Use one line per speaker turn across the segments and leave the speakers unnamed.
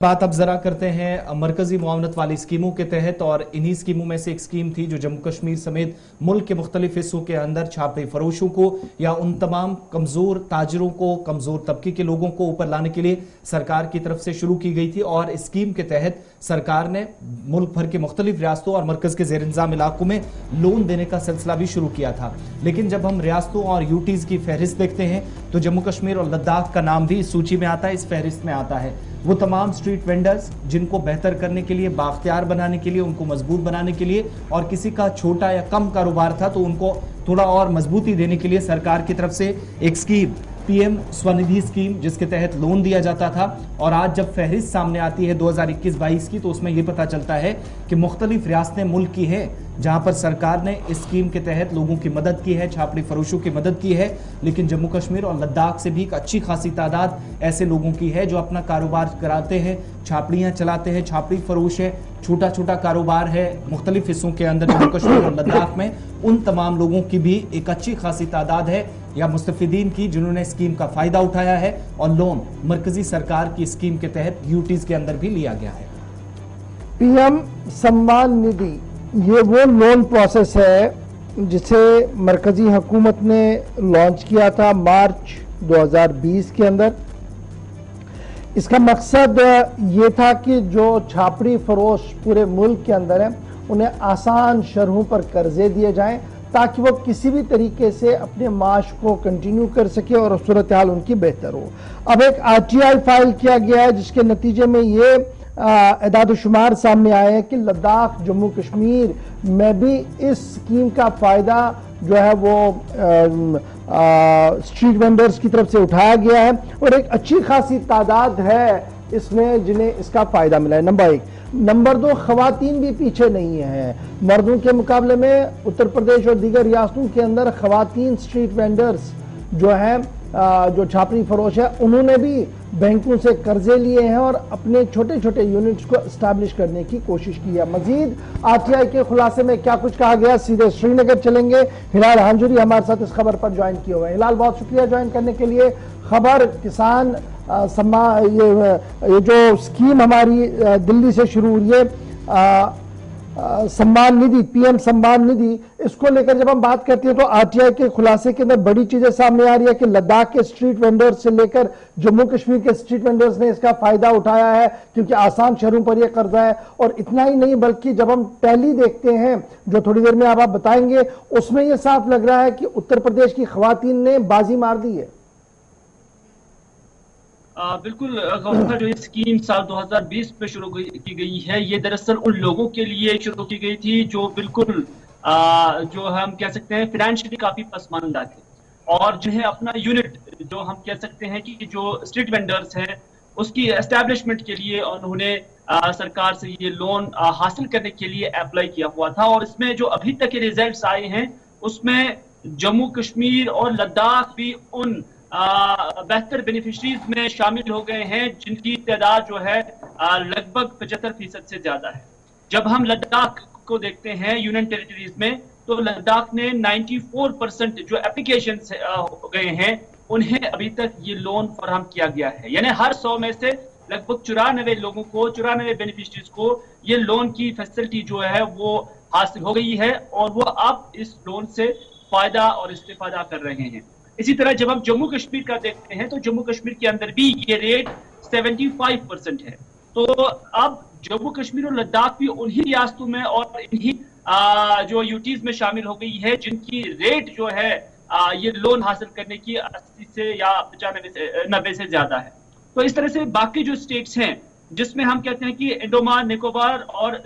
बात अब जरा करते हैं मरकजी मुआवनत वाली स्कीमों के तहत। और इन्हीं स्कीमों में से एक स्कीम थी जो जम्मू कश्मीर समेत मुल्क के मुख्तलिफ हिस्सों के अंदर छापे फरोशों को या उन तमाम कमजोर ताजरों को, कमजोर तबके के लोगों को ऊपर लाने के लिए सरकार की तरफ से शुरू की गई थी। और इस स्कीम के तहत सरकार ने मुल्क भर के मुख्तलिफ रियासतों और मरकज के जेर इंतजाम इलाकों में लोन देने का सिलसिला भी शुरू किया था। लेकिन जब हम रियासतों और यूटीज की फहरिस्त देखते हैं तो जम्मू कश्मीर और लद्दाख का नाम भी इस सूची में आता है, इस फहरिस्त में आता है। वो तमाम स्ट्रीट वेंडर्स जिनको बेहतर करने के लिए, बाख्तियार बनाने के लिए, उनको मजबूत बनाने के लिए, और किसी का छोटा या कम कारोबार था तो उनको थोड़ा और मजबूती देने के लिए सरकार की तरफ से एक स्कीम पीएम स्वनिधि स्कीम, जिसके तहत लोन दिया जाता था। और आज जब फहरिस्त सामने आती है 2021-22 की, तो उसमें यह पता चलता है कि मुख्तलिफ रियासतें मुल्क की हैं जहां पर सरकार ने इस स्कीम के तहत लोगों की मदद की है, छापड़ी फरोशों की मदद की है। लेकिन जम्मू कश्मीर और लद्दाख से भी एक अच्छी खासी तादाद ऐसे लोगों की है जो अपना कारोबार कराते हैं, छापड़ियां चलाते हैं, छापड़ी फरोश है, छोटा छोटा कारोबार है मुख्तलिफ हिस्सों के अंदर जम्मू कश्मीर और लद्दाख में। उन तमाम लोगों की भी एक अच्छी खासी तादाद है या मुस्तफिदीन की जिन्होंने स्कीम का फायदा उठाया है और लोन मरकजी सरकार की स्कीम के तहत यूटीज के अंदर भी लिया गया है।
पीएम सम्मान निधि ये वो लोन प्रोसेस है जिसे मरकजी हुकूमत ने लॉन्च किया था मार्च 2020 के अंदर। इसका मकसद ये था कि जो छापड़ी फरोश पूरे मुल्क के अंदर है उन्हें आसान शरहों पर कर्जे दिए जाएं ताकि वो किसी भी तरीके से अपने माश को कंटिन्यू कर सके और सूरत हाल उनकी बेहतर हो। अब एक आरटीआई फाइल किया गया है जिसके नतीजे में ये एदाद शुमार सामने आए हैं कि लद्दाख, जम्मू कश्मीर में भी इस स्कीम का फायदा जो है वो स्ट्रीट वेंडर्स की तरफ से उठाया गया है और एक अच्छी खासी तादाद है इसमें जिन्हें इसका फायदा मिला है। नंबर 1। नंबर 2, खवातीन भी पीछे नहीं है। मर्दों के मुकाबले में उत्तर प्रदेश और दीगर रियासतों के अंदर खवातीन स्ट्रीट वेंडर्स जो हैं, जो छापड़ी फरोश है, उन्होंने भी बैंकों से कर्जे लिए हैं और अपने छोटे छोटे यूनिट्स को एस्टैब्लिश करने की कोशिश की है। मजीद आरटीआई के खुलासे में क्या कुछ कहा गया, सीधे श्रीनगर चलेंगे। हिलाल हांजुरी हमारे साथ इस खबर पर ज्वाइन किए हुए हैं। हिलाल, बहुत शुक्रिया ज्वाइन करने के लिए। खबर किसान ये जो स्कीम हमारी दिल्ली से शुरू हुई है सम्मान निधि, पीएम सम्मान निधि, इसको लेकर जब हम बात करते हैं तो आरटीआई के खुलासे के अंदर बड़ी चीजें सामने आ रही है कि लद्दाख के स्ट्रीट वेंडर्स से लेकर जम्मू कश्मीर के स्ट्रीट वेंडर्स ने इसका फायदा उठाया है क्योंकि आसान शहरों पर यह कर्जा है। और इतना ही नहीं बल्कि जब हम टैली देखते हैं जो थोड़ी देर में आप बताएंगे, उसमें यह साफ लग रहा है कि उत्तर प्रदेश की खवातीन ने बाजी मार दी है।
बिल्कुल गौहर, जो ये स्कीम साल 2020 में शुरू की गई है, ये दरअसल उन लोगों के लिए शुरू की गई थी जो बिल्कुल जो हम कह सकते हैं फाइनेंशियली काफी पसमानदा थे और जिन्हें अपना यूनिट, जो हम कह सकते हैं कि जो स्ट्रीट वेंडर्स हैं, उसकी एस्टैब्लिशमेंट के लिए उन्होंने सरकार से ये लोन हासिल करने के लिए अप्लाई किया हुआ था। और इसमें जो अभी तक के रिजल्ट्स आए हैं उसमें जम्मू कश्मीर और लद्दाख भी उन बेहतर बेनिफिशरीज में शामिल हो गए हैं जिनकी तादाद जो है लगभग 75% से ज्यादा है। जब हम लद्दाख को देखते हैं यूनियन टेरिटरीज में, तो लद्दाख ने 94% जो एप्लीकेशन हो गए हैं उन्हें अभी तक ये लोन फराहम किया गया है। यानी हर 100 में से लगभग 94 लोगों को, 94 बेनिफिशरीज को ये लोन की फैसिलिटी जो है वो हासिल हो गई है और वो अब इस लोन से फायदा और इस्तेफादा कर रहे हैं। इसी तरह जब हम जम्मू कश्मीर का देखते हैं तो जम्मू कश्मीर के अंदर भी ये रेट 75% है। तो अब जम्मू कश्मीर और लद्दाख भी उन्हीं रियासतों में और इन्हीं जो यूटीज में शामिल हो गई है जिनकी रेट जो है ये लोन हासिल करने की 80 से या 95 से 90 से ज्यादा है। तो इस तरह से बाकी जो स्टेट्स हैं जिसमें हम कहते हैं कि अंडमान निकोबार और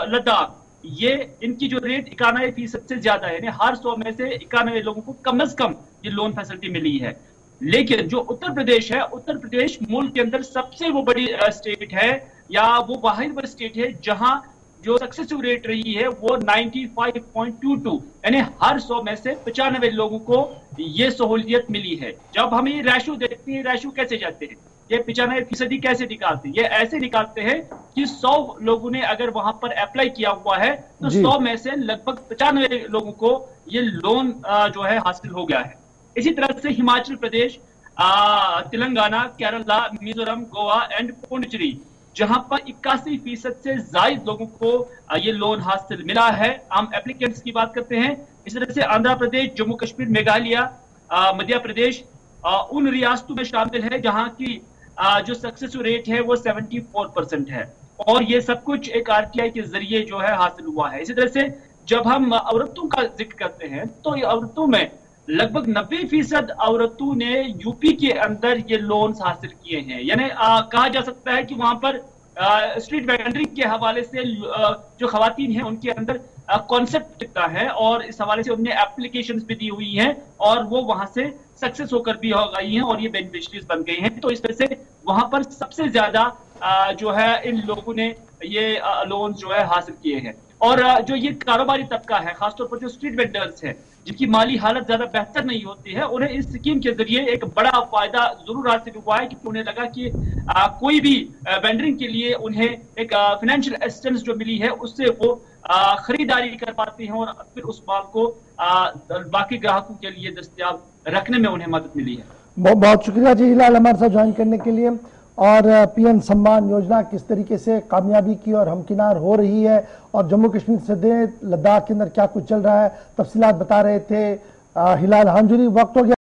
लद्दाख, ये इनकी जो रेट 91% से ज्यादा है, यानी हर 100 में से 91 लोगों को कम से कम ये लोन फैसिलिटी मिली है। लेकिन जो उत्तर प्रदेश है, उत्तर प्रदेश मुल्क के अंदर सबसे वो बड़ी स्टेट है या वो वाहिद स्टेट है जहां जो सक्सेसिव रेट रही है वो 95.22, यानी हर 100 में से 95 लोगों को ये सहूलियत मिली है। जब हम ये रेशो देखते हैं, रेशो कैसे जाते हैं, ये 95% कैसे निकालते हैं? ये ऐसे निकालते हैं कि 100 लोगों ने अगर वहां पर अप्लाई किया हुआ है तो 100 में से लगभग 95 लोगों को ये लोन जो है हासिल हो गया है। इसी तरह से हिमाचल प्रदेश, तेलंगाना, केरला, मिजोरम, गोवा एंड पुडुचेरी, जहां पर 81% से ज्यादा लोगों को ये लोन हासिल मिला है। हम एप्लीकेंट्स की बात करते हैं, इस तरह से आंध्र प्रदेश, जम्मू कश्मीर, मेघालय, मध्य प्रदेश उन रियासतों में शामिल है जहां की जो सक्सेस रेट है वो 74% है, और ये सब कुछ एक आरटीआई के जरिए जो है हासिल हुआ है। इसी तरह से जब हम औरतों का जिक्र करते हैं तो औरतों में लगभग 90% औरतों ने यूपी के अंदर ये लोन्स हासिल किए हैं। यानी कहा जा सकता है कि वहां पर स्ट्रीट वेंडरिंग के हवाले से जो खवातीन हैं उनके अंदर कॉन्सेप्ट दिखता है, और इस हवाले से उन्होंने एप्लीकेशंस भी दी हुई हैं और वो वहां से सक्सेस होकर भी हो गई हैं और ये बेनिफिशियरीज बन गई हैं। तो इस तरह से वहां पर सबसे ज्यादा जो है इन लोगों ने ये लोन जो है हासिल किए हैं। और जो ये कारोबारी तबका है, खासतौर पर जो स्ट्रीट वेंडर्स हैं जिनकी माली हालत ज्यादा बेहतर नहीं होती है, उन्हें इस स्कीम के जरिए एक बड़ा फायदा जरूर हासिल हुआ है, क्योंकि उन्हें लगा कि कोई भी वेंडरिंग के लिए उन्हें एक फाइनेंशियल असिस्टेंस जो मिली है उससे वो खरीदारी कर पाते हैं और फिर उस माल को बाकी ग्राहकों के लिए दस्तयाब रखने में उन्हें मदद मिली है।
बहुत बहुत शुक्रिया जी हिलाल हमारे साथ ज्वाइन करने के लिए। और पीएम सम्मान योजना किस तरीके से कामयाबी की और हमकिनार हो रही है, और जम्मू कश्मीर से लद्दाख के अंदर क्या कुछ चल रहा है, तफसीलात बता रहे थे हिलाल हांजुरी। वक्त हो गया।